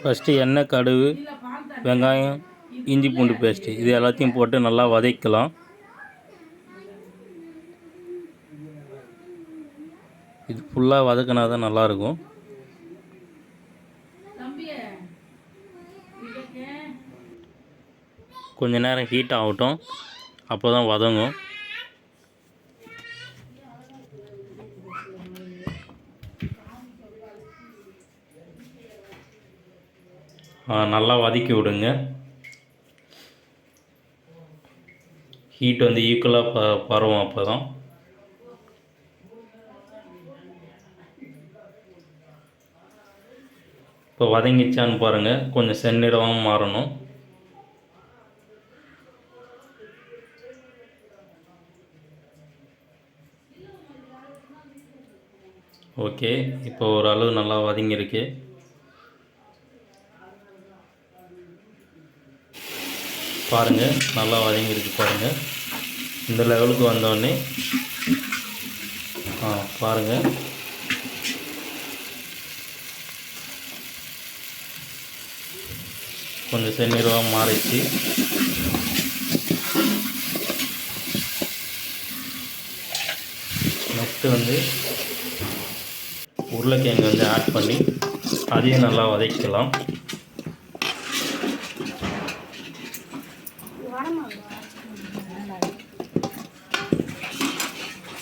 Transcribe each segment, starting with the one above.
First எண்ணெய், கடுகு, வெங்காயம், இஞ்சி பூண்டு பேஸ்ட்டு இது எல்லாத்தையும் போட்டு நல்லா வதக்கலாம். இது ஃபுல்லாக வதக்கினா தான் நல்லாயிருக்கும். கொஞ்ச நேரம் ஹீட் ஆகட்டும், அப்போ தான் வதங்கும். நல்லா வதக்கி விடுங்க. ஹீட் வந்து ஈக்குவலாக பரவும். அப்போ தான் இப்போ வதங்கிச்சான்னு பாருங்கள். கொஞ்சம் செந்நிறமாக மாறணும். ஓகே, இப்போ ஓரளவு நல்லா வதங்கியிருக்கு. பாருங்கள், நல்லா வதங்கியிருக்கு பாருங்கள். இந்த லெவலுக்கு வந்தோடனே பாருங்கள், கொஞ்சம் செந்நிறமாக மாறிச்சு. நெக்ஸ்ட்டு வந்து உருளைக்கிழங்கு வந்து ஆட் பண்ணி அதையும் நல்லா வதக்கலாம்.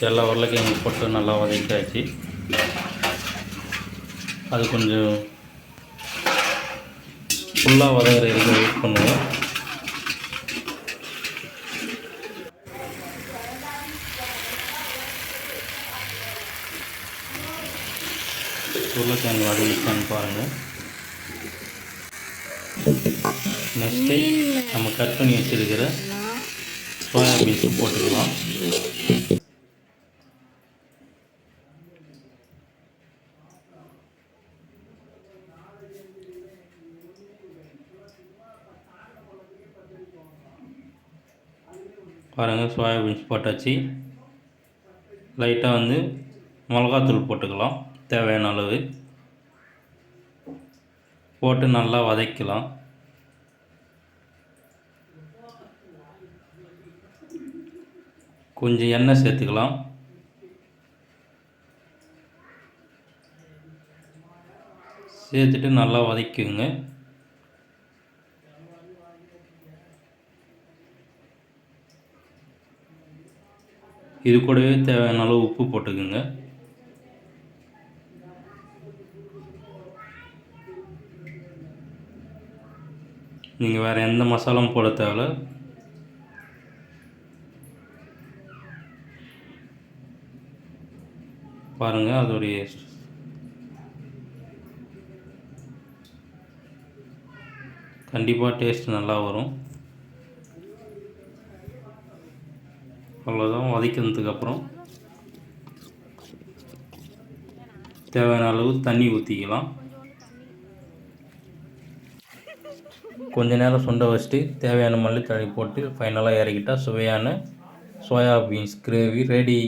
எல்லா உருளைக்கிழங்கு போட்டு நல்லா வதக்கியாச்சு. அது கொஞ்சம் ஃபுல்லாக வதங்குற வரைக்கும் வெயிட் பண்ணுவோம். உருளைக்கிழங்கு வதங்கிச்சான்னு பாருங்கள். நெக்ஸ்ட்டு நம்ம கட் பண்ணி வச்சுருக்கிற சோயாபீன்ஸ் போட்டுக்கலாம். பாருங்கள், சோயாபீன்ஸ் போட்டாச்சு. லைட்டாக வந்து மிளகாத்தூள் போட்டுக்கலாம், தேவையான அளவு போட்டு நல்லா வதக்கலாம். கொஞ்சம் எண்ணெய் சேர்த்துக்கலாம். சேர்த்துட்டு நல்லா வதக்குங்க. இது கூடவே தேவையான அளவு உப்பு போட்டுக்குங்க. நீங்கள் வேறு எந்த மசாலாவும் போட தேவையில்ல. பாருங்கள், அதோடைய கண்டிப்பாக டேஸ்ட் நல்லா வரும். அவ்வளோதான். வதக்கினதுக்கப்புறம் தேவையான அளவு தண்ணி ஊற்றிக்கலாம். கொஞ்ச நேரம் சுண்ட வச்சுட்டு தேவையான மல்லித்தழை போட்டு ஃபைனலாக இறக்கிட்டால் சுவையான சோயாபீன்ஸ் கிரேவி ரெடி.